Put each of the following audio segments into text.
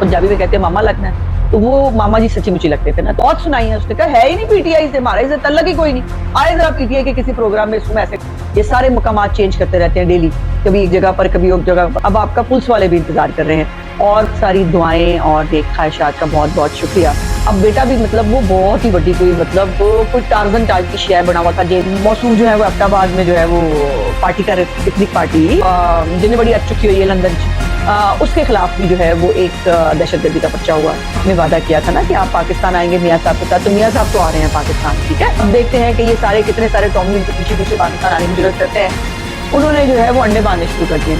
पंजाबी में कहते हैं मामा लगना है, तो वो मामा जी सच्ची मुच्ची लगते थे ना। बहुत सुनाई है, उसने कहा है ही नहीं पीटीआई से, हमारा इज्जत अलग ही कोई नहीं, आए जरा पीटीआई के किसी प्रोग्राम में, इसमें ऐसे ये सारे मकामात चेंज करते रहते हैं डेली, कभी एक जगह पर कभी एक जगह पर। अब आपका पुलिस वाले भी इंतजार कर रहे हैं, और सारी दुआएं और नेक ख्वाहिशात का बहुत बहुत शुक्रिया। अब बेटा भी मतलब वो बहुत ही बड़ी कोई मतलब कोई टार्जन टाइप की शय बना हुआ था। मौसू जो है वो अब्टाबाद में जो है वो पार्टी कर पिकनिक पार्टी जिन्हें बड़ी अच्छी चुकी हुई है लंदन, उसके खिलाफ भी जो है वो एक दहशतगर्दी का पर्चा हुआ। हमने वादा किया था ना कि आप पाकिस्तान आएंगे मियाँ साहब के साथ, तो मियाँ साहब तो आ रहे हैं पाकिस्तान, ठीक है। अब देखते हैं कि ये सारे कितने सारे टॉमी के पीछे पीछे पाकिस्तान आने की जरूरत करते हैं। उन्होंने जो है वो अंडे बांधने शुरू कर दिए,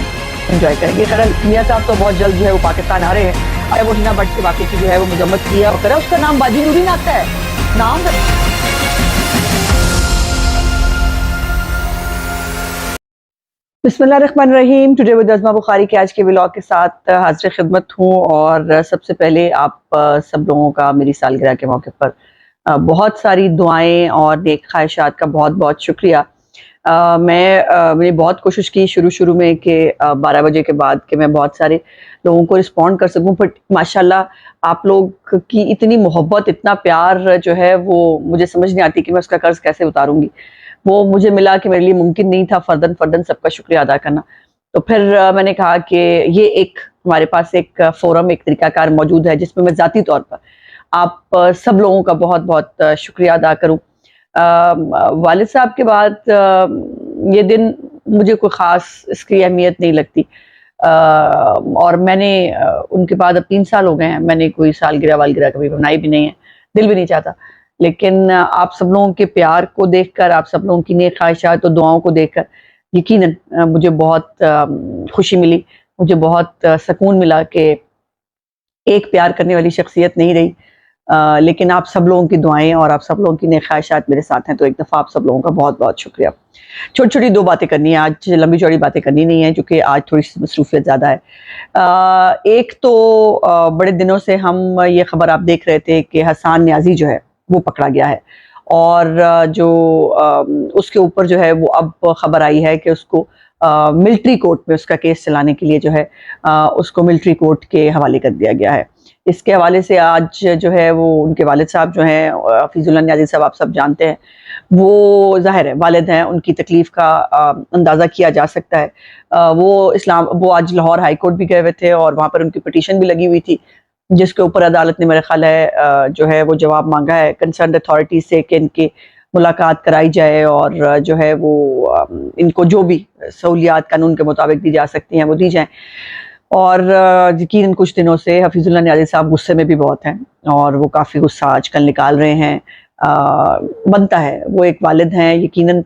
एंजॉय करेंगे। खैर मियाँ साहब तो बहुत जल्द जो है वो पाकिस्तान आ रहे हैं। अरे वो हिना भट्ट से बाकी की जो है वो मजम्मत किया और करा, उसका नाम बाजी नूरीन आता है नाम। बिस्मिल्लाहिर्रहमानिर्रहीम। टुडे विद अज़मा बुखारी के आज के व्लॉग के साथ हाजिर खिदमत हूँ। और सबसे पहले आप सब लोगों का मेरी सालगिरह के मौके पर बहुत सारी दुआएं और नेक ख्वाहिशात का बहुत बहुत शुक्रिया। मैंने बहुत कोशिश की शुरू में कि 12 बजे के बाद कि मैं बहुत सारे लोगों को रिस्पॉन्ड कर सकूं, बट माशाल्लाह आप लोग की इतनी मोहब्बत, इतना प्यार जो है वो मुझे समझ नहीं आती कि मैं उसका कर्ज कैसे उतारूंगी। वो मुझे मिला कि मेरे लिए मुमकिन नहीं था फर्दन फर्दन सबका शुक्रिया अदा करना। तो फिर मैंने कहा कि ये एक हमारे पास एक फोरम, एक तरीकाकार मौजूद है जिसमें मैं ज़ाती तौर पर आप सब लोगों का बहुत बहुत शुक्रिया अदा करूं। वालिद साहब के बाद ये दिन मुझे कोई ख़ास इसकी अहमियत नहीं लगती। और मैंने उनके बाद अब 3 साल हो गए हैं, मैंने कोई सालगिरह वालगिरह कभी बनाई भी नहीं है, दिल भी नहीं चाहता। लेकिन आप सब लोगों के प्यार को देखकर, आप सब लोगों की नेक ख्वाहिशात और दुआओं को देखकर यकीनन मुझे बहुत खुशी मिली, मुझे बहुत सुकून मिला कि एक प्यार करने वाली शख्सियत नहीं रही, लेकिन आप सब लोगों की दुआएं और आप सब लोगों की नेक ख्वाहिशात मेरे साथ हैं। तो एक दफ़ा आप सब लोगों का बहुत बहुत शुक्रिया। छोटी छोटी 2 बातें करनी है आज, लंबी चौड़ी बातें करनी नहीं है, क्योंकि आज थोड़ी सी मसरूफियत ज़्यादा है। एक तो बड़े दिनों से हम ये खबर आप देख रहे थे कि हसान न्याजी जो है वो पकड़ा गया है, और जो उसके ऊपर जो है वो अब खबर आई है कि उसको मिलिट्री कोर्ट में उसका केस चलाने के लिए जो है उसको मिलिट्री कोर्ट के हवाले कर दिया गया है। इसके हवाले से आज जो है वो उनके वालिद साहब जो हैं हफीजुल्लाह न्याज़ी साहब, आप सब जानते हैं, वो ज़ाहिर है वालिद हैं, उनकी तकलीफ़ का अंदाज़ा किया जा सकता है। वो आज लाहौर हाई कोर्ट भी गए हुए थे और वहाँ पर उनकी पिटीशन भी लगी हुई थी, जिसके ऊपर अदालत ने मेरा ख्याल है जो है वो जवाब मांगा है कंसर्न अथॉरिटी से कि इनकी मुलाकात कराई जाए और जो है वो इनको जो भी सहूलियात कानून के मुताबिक दी जा सकती हैं वो दी जाएँ। और यकीनन कुछ दिनों से हफीजुल्लाह न्याज़ी साहब गुस्से में भी बहुत हैं और वो काफ़ी गुस्सा आजकल निकाल रहे हैं। बनता है, वो एक वालिद हैं यकीनन,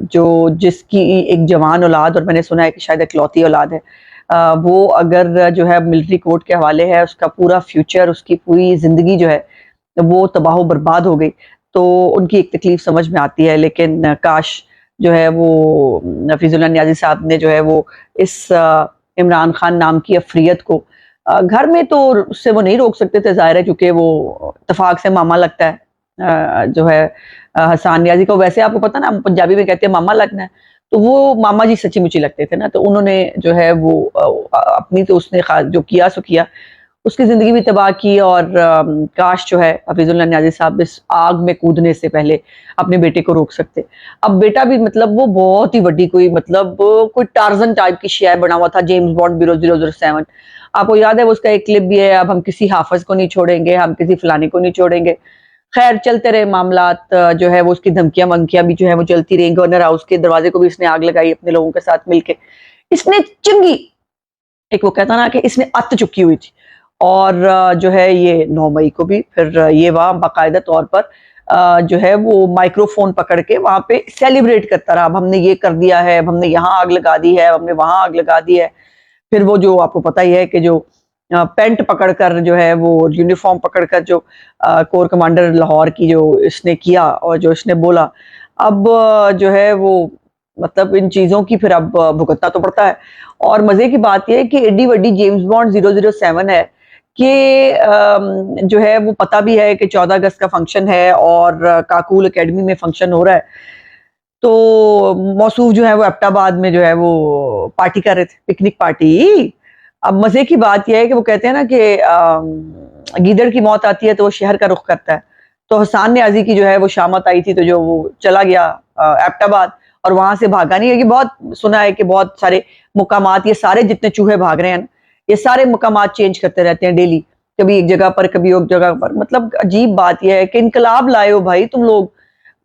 जो जिसकी एक जवान औलाद, और मैंने सुना है कि शायद इकलौती औलाद है, वो अगर जो है मिलिट्री कोर्ट के हवाले है, उसका पूरा फ्यूचर, उसकी पूरी ज़िंदगी जो है वो तबाह बर्बाद हो गई, तो उनकी एक तकलीफ़ समझ में आती है। लेकिन काश जो है वो हफीजुल्लाह न्याज़ी साहब ने जो है वो इस इमरान खान नाम की अफरियत को घर में तो उससे वो नहीं रोक सकते थे, ज़ाहिर है, क्योंकि वो इत्तेफाक से मामा लगता है जो है हसान न्याज़ी को। वैसे आपको पता ना, हम पंजाबी में कहते हैं मामा लगना है, तो वो मामा जी सच्ची मुच्ची लगते थे ना। तो उन्होंने जो है वो अपनी तो उसने जो किया सो किया, उसकी ज़िंदगी भी तबाह की। और काश जो है हफीजुल्लाह न्याज़ी साहब इस आग में कूदने से पहले अपने बेटे को रोक सकते। अब बेटा भी मतलब वो बहुत ही बड़ी कोई मतलब कोई टार्जन टाइप की शय बना हुआ था, जेम्स बॉन्ड ब्यूरो 007। आपको याद है वो उसका एक क्लिप भी है, अब हम किसी हाफिज को नहीं छोड़ेंगे, हम किसी फलाने को नहीं छोड़ेंगे। खैर चलते रहे मामलात, जो है वो उसकी धमकियां वमकियां भी जो है वो चलती रही। गवर्नर हाउस के दरवाजे को भी इसने आग लगाई अपने लोगों के साथ मिलके। इसने चंगी, एक वो कहता ना कि इसने अत चुकी हुई थी। और जो है ये 9 मई को भी फिर ये वहाँ बाकायदा तौर पर जो है वो माइक्रोफोन पकड़ के वहां पे सेलिब्रेट करता रहा, अब हमने ये कर दिया है, अब हमने यहाँ आग लगा दी है, अब हमने वहां आग लगा दी है। फिर वो जो आपको पता ही है कि जो पेंट पकड़कर जो है वो यूनिफॉर्म पकड़कर जो कोर कमांडर लाहौर की जो इसने किया और जो इसने बोला, अब जो है वो मतलब इन चीजों की फिर अब भुगतना तो पड़ता है। और मजे की बात यह है कि एडी वड्डी जेम्स बॉन्ड 007 है कि जो है वो पता भी है कि 14 अगस्त का फंक्शन है और काकूल एकेडमी में फंक्शन हो रहा है। तो मौसूफ जो है वो अब्टाबाद में जो है वो पार्टी कर रहे थे, पिकनिक पार्टी। अब मजे की बात यह है कि वो कहते हैं ना कि गीदड़ की मौत आती है तो वो शहर का रुख करता है। तो हसान न्याजी की जो है वो शामत आई थी, तो जो वो चला गया एबटाबाद, और वहां से भागा नहीं है। कि बहुत सुना है कि बहुत सारे मुकामात, ये सारे जितने चूहे भाग रहे हैं ना, ये सारे मुकामात चेंज करते रहते हैं डेली, कभी एक जगह पर कभी एक जगह पर। मतलब अजीब बात यह है कि इनकलाब लाए हो भाई तुम लोग,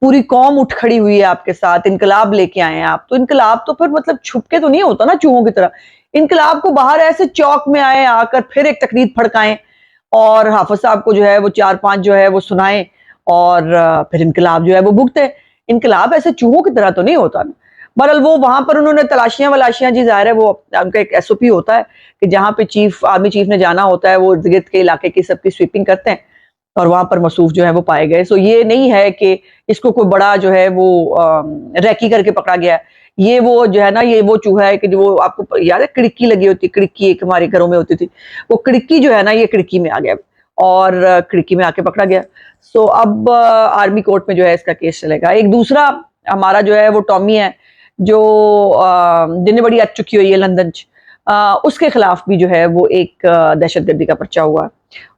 पूरी कौम उठ खड़ी हुई है आपके साथ, इनकलाब लेके आए हैं आप। तो इनकलाब तो फिर मतलब छुप के तो नहीं होता ना चूहों की तरह। इनकलाब को बाहर ऐसे चौक में आए, आकर फिर एक तकरीर फड़काएं और हाफिज साहब को जो है वो 4-5 जो है वो सुनाएं, और फिर इनकलाब जो है वो भुगते। इनकलाब ऐसे चूहों की तरह तो नहीं होता ना। बहरहाल वो वहां पर उन्होंने तलाशियां वलाशियां, जी जाहिर है वो उनका एक एसओपी होता है कि जहां पे आर्मी चीफ ने जाना होता है वो इर्द गिर्द के इलाके की सबकी स्वीपिंग करते हैं, और वहां पर मसूफ जो है वो पाए गए। सो ये नहीं है कि इसको कोई बड़ा जो है वो रैकी करके पकड़ा गया है। ये वो जो है ना, ये वो चूहा है कि जो वो आपको याद है खिड़की लगी होती, खिड़की एक हमारे घरों में होती थी, वो खिड़की जो है ना ये खिड़की में आ गया, और खिड़की में आके पकड़ा गया। सो अब आर्मी कोर्ट में जो है इसका केस चलेगा। एक दूसरा हमारा जो है वो टॉमी है, जो जिन्हें बड़ी अच्छ चुकी हुई है लंदन च, उसके खिलाफ भी जो है वो एक दहशतगर्दी का पर्चा हुआ,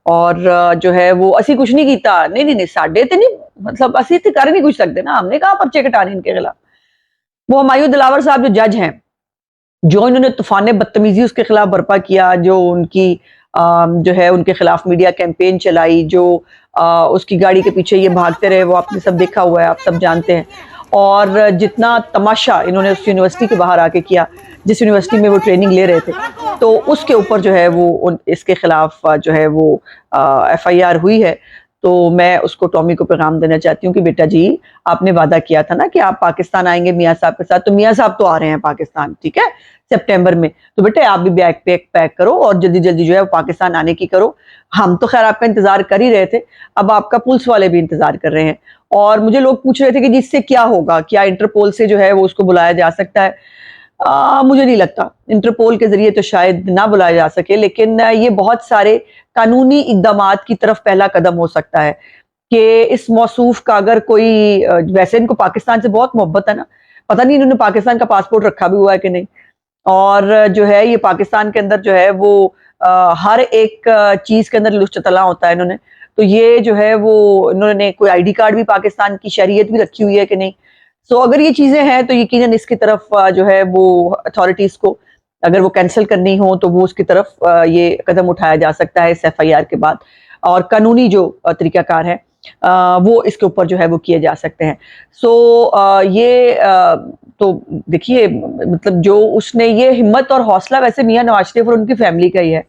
और जो है वो असी कुछ नहीं कीता। नहीं नहीं नहीं, साडे ते नहीं, मतलब असी ते कर नहीं कुछ सकते ना, हमने कहा पर्चे कटाने इनके खिलाफ। वो हुमायूं दिलावर साहब जो जज हैं, जो इन्होंने तूफान बदतमीजी उसके खिलाफ बर्पा किया, जो उनकी जो है उनके खिलाफ मीडिया कैंपेन चलाई, जो उसकी गाड़ी के पीछे ये भागते रहे, वो आपने सब देखा हुआ है, आप सब जानते हैं। और जितना तमाशा इन्होंने उस यूनिवर्सिटी के बाहर आके किया, जिस यूनिवर्सिटी में वो ट्रेनिंग ले रहे थे, तो उसके ऊपर जो है वो इसके खिलाफ जो है वो एफआईआर हुई है। तो मैं उसको टॉमी को पैगाम देना चाहती हूँ कि बेटा जी, आपने वादा किया था ना कि आप पाकिस्तान आएंगे मियाँ साहब के साथ, तो मियाँ साहब तो आ रहे हैं पाकिस्तान, ठीक है, सितंबर में। तो बेटे आप भी बैग पैक करो और जल्दी जल्दी जो है पाकिस्तान आने की करो। हम तो खैर आपका इंतजार कर ही रहे थे, अब आपका पुलिस वाले भी इंतजार कर रहे हैं। और मुझे लोग पूछ रहे थे कि जिससे क्या होगा, क्या इंटरपोल से जो है वो उसको बुलाया जा सकता है। मुझे नहीं लगता, इंटरपोल के जरिए तो शायद ना बुलाया जा सके, लेकिन ये बहुत सारे कानूनी इकदामात की तरफ पहला कदम हो सकता है कि इस मौसूफ का अगर कोई वैसे इनको पाकिस्तान से बहुत मोहब्बत है ना, पता नहीं इन्होंने पाकिस्तान का पासपोर्ट रखा भी हुआ है कि नहीं। और जो है ये पाकिस्तान के अंदर जो है वो हर एक चीज के अंदर लुच्च तला होता है इन्होंने। तो ये जो है वो इन्होंने कोई आईडी कार्ड भी पाकिस्तान की शरीयत भी रखी हुई है कि नहीं। सो अगर ये चीजें हैं तो यकीनन इसकी तरफ जो है वो अथॉरिटीज को अगर वो कैंसिल करनी हो तो वो उसकी तरफ ये कदम उठाया जा सकता है इस एफआईआर के बाद। और कानूनी जो तरीकाकार है वो इसके ऊपर जो है वो किए जा सकते हैं। सो ये तो देखिए, मतलब जो उसने ये हिम्मत और हौसला वैसे मियां नवाज शरीफ और उनकी फैमिली का ही है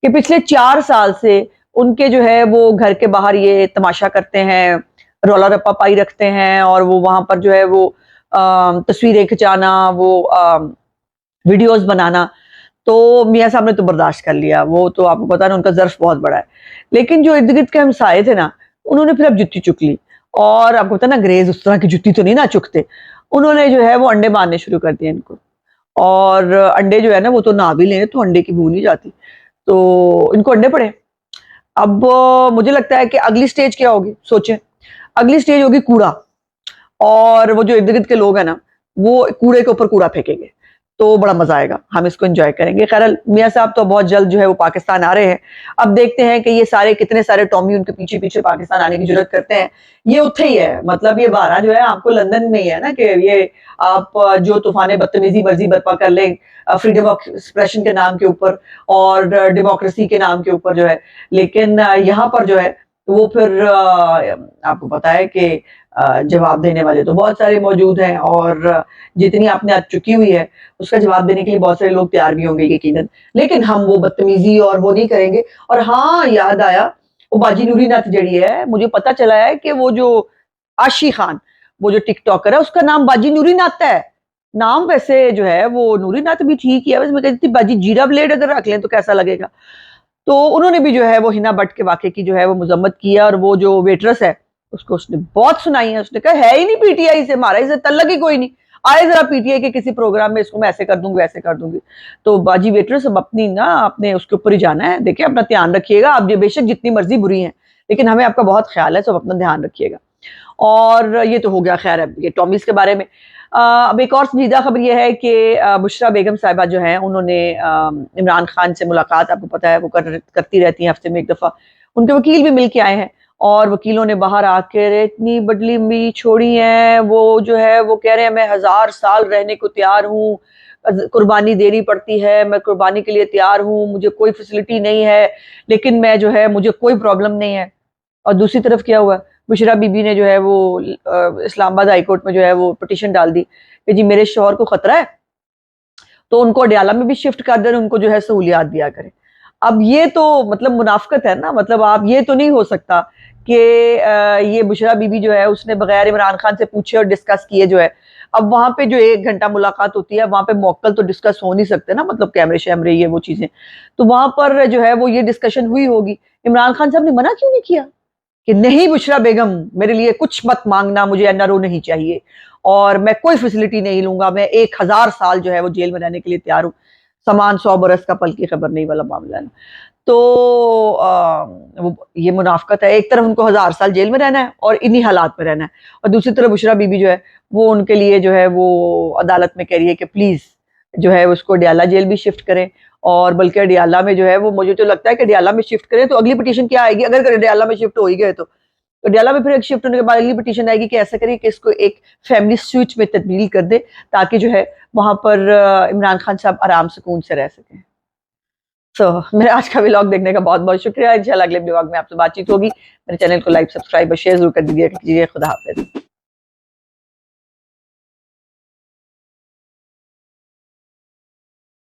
कि पिछले 4 साल से उनके जो है वो घर के बाहर ये तमाशा करते हैं, रौला रप्पा पाई रखते हैं, और वो वहां पर जो है वो तस्वीरें खिंचाना, वो वीडियोस बनाना। तो मियाँ साहब ने तो बर्दाश्त कर लिया, वो तो आपको पता ना उनका ज़र्फ बहुत बड़ा है। लेकिन जो इर्द गिर्द के हमसाये थे ना, उन्होंने फिर अब जुत्ती चुक ली। और आपको पता ना अंग्रेज उस तरह की जुत्ती तो नहीं ना चुकते। उन्होंने जो है वो अंडे मारने शुरू कर दिए इनको, और अंडे जो है ना वो तो ना भी लें तो अंडे की बू नहीं जाती, तो इनको अंडे पड़े। अब मुझे लगता है कि अगली स्टेज क्या होगी, सोचें। अगली स्टेज होगी कूड़ा, और वो जो इर्द गिर्द के लोग हैं ना, वो कूड़े के ऊपर कूड़ा फेंकेंगे, तो बड़ा मजा आएगा, हम इसको एंजॉय करेंगे। खैर मियाँ साहब तो बहुत जल्द जो है वो पाकिस्तान आ रहे हैं। अब देखते हैं कि ये सारे कितने सारे टॉमी उनके पीछे पीछे पाकिस्तान आने की जरूरत करते हैं। ये उत्थे ही है, मतलब ये बारह जो है आपको लंदन में ही है ना, कि ये आप जो तूफान बदतमीजी मर्जी बर्पा कर लें फ्रीडम ऑफ एक्सप्रेशन के नाम के ऊपर और डेमोक्रेसी के नाम के ऊपर जो है, लेकिन यहाँ पर जो है वो फिर आपको पता है कि जवाब देने वाले तो बहुत सारे मौजूद हैं, और जितनी आपने आज चुकी हुई है उसका जवाब देने के लिए बहुत सारे लोग तैयार भी होंगे यकीनन। लेकिन हम वो बदतमीजी और वो नहीं करेंगे। और हाँ, याद आया, वो बाजी नूरी नथ जड़ी है, मुझे पता चला है कि वो जो आशी खान, वो जो टिकटॉकर है, उसका नाम बाजी नूरी नथ है। नाम वैसे जो है वो नूरी नथ भी ठीक ही है, बस मैं कहती थी बाजी जीरा ब्लेड अगर रख लें तो कैसा लगेगा। तो उन्होंने भी जो है वो हिना भट्ट के वाक़े की जो है वो मजम्मत की है, और वो जो वेटरेस है उसको उसने बहुत सुनाई है। उसने कहा है ही नहीं पीटीआई से, हमारा इसे तल्लक ही कोई नहीं, आए जरा पीटीआई के किसी प्रोग्राम में, इसको मैं ऐसे कर दूंगी वैसे कर दूंगी। तो बाजी वेटरेस अब अपनी ना अपने उसके ऊपर ही जाना है। देखिए अपना ध्यान रखिएगा, आप जो बेशक जितनी मर्जी बुरी हैं, लेकिन हमें आपका बहुत ख्याल है, सब अपना ध्यान रखिएगा। और ये तो हो गया खैर ये टॉमीज के बारे में। अब एक और संजीदा खबर यह है कि बुशरा बेगम साहिबा जो हैं उन्होंने इमरान खान से मुलाकात, आपको पता है वो करती रहती हैं हफ्ते में एक दफ़ा। उनके वकील भी मिल के आए हैं और वकीलों ने बाहर आकर इतनी बडली मी छोड़ी है, वो जो है वो कह रहे हैं मैं 1000 साल रहने को तैयार हूँ, कुर्बानी देनी पड़ती है, मैं कुर्बानी के लिए तैयार हूँ, मुझे कोई फैसिलिटी नहीं है, लेकिन मैं जो है मुझे कोई प्रॉब्लम नहीं है। और दूसरी तरफ क्या हुआ, बुशरा बीबी ने जो है वो इस्लामाबाद हाई कोर्ट में जो है वो पिटीशन डाल दी कि जी मेरे शौहर को खतरा है तो उनको अडयाला में भी शिफ्ट कर दें, उनको जो है सहूलियात दिया करें। अब ये तो मतलब मुनाफकत है ना, मतलब आप ये तो नहीं हो सकता कि ये बुशरा बीबी जो है उसने बगैर इमरान खान से पूछे और डिस्कस किए जो है, अब वहां पे जो 1 घंटा मुलाकात होती है वहां पे मौक्कल तो डिस्कस हो नहीं सकते ना, मतलब कैमरे शैमरे ये वो चीजें, तो वहां पर जो है वो ये डिस्कशन हुई होगी। इमरान खान साहब ने मना क्यों नहीं किया कि नहीं बुशरा बेगम मेरे लिए कुछ मत मांगना, मुझे एनआरओ नहीं चाहिए और मैं कोई फैसिलिटी नहीं लूंगा, मैं 1000 साल जो है वो जेल में रहने के लिए तैयार हूँ, समान 100 बरस का पल की खबर नहीं वाला मामला है ना। तो ये मुनाफकत है, एक तरफ उनको 1000 साल जेल में रहना है और इन्हीं हालात में रहना है, और दूसरी तरफ बुशरा बीबी जो है वो उनके लिए जो है वो अदालत में कह रही है कि प्लीज जो है उसको डयाला जेल भी शिफ्ट करें, और बल्कि डयाला में जो है वो, मुझे तो लगता है कि डयाला में शिफ्ट करें तो अगली पिटीशन क्या आएगी, अगर डयाला में शिफ्ट हो ही गए तो डयाला में फिर एक शिफ्ट होने के बाद अगली पिटीशन आएगी कि ऐसा करिए कि इसको एक फैमिली स्विच में तब्दील कर दे ताकि जो है वहां पर इमरान खान साहब आराम सुकून से रह सकें। मेरे आज का व्लॉग देखने का बहुत बहुत शुक्रिया। इंशाल्लाह अगले व्लॉग में आपसे बातचीत होगी। मेरे चैनल को लाइक सब्सक्राइब और शेयर जरूर कर दीजिएगा। खुदा हाफिज।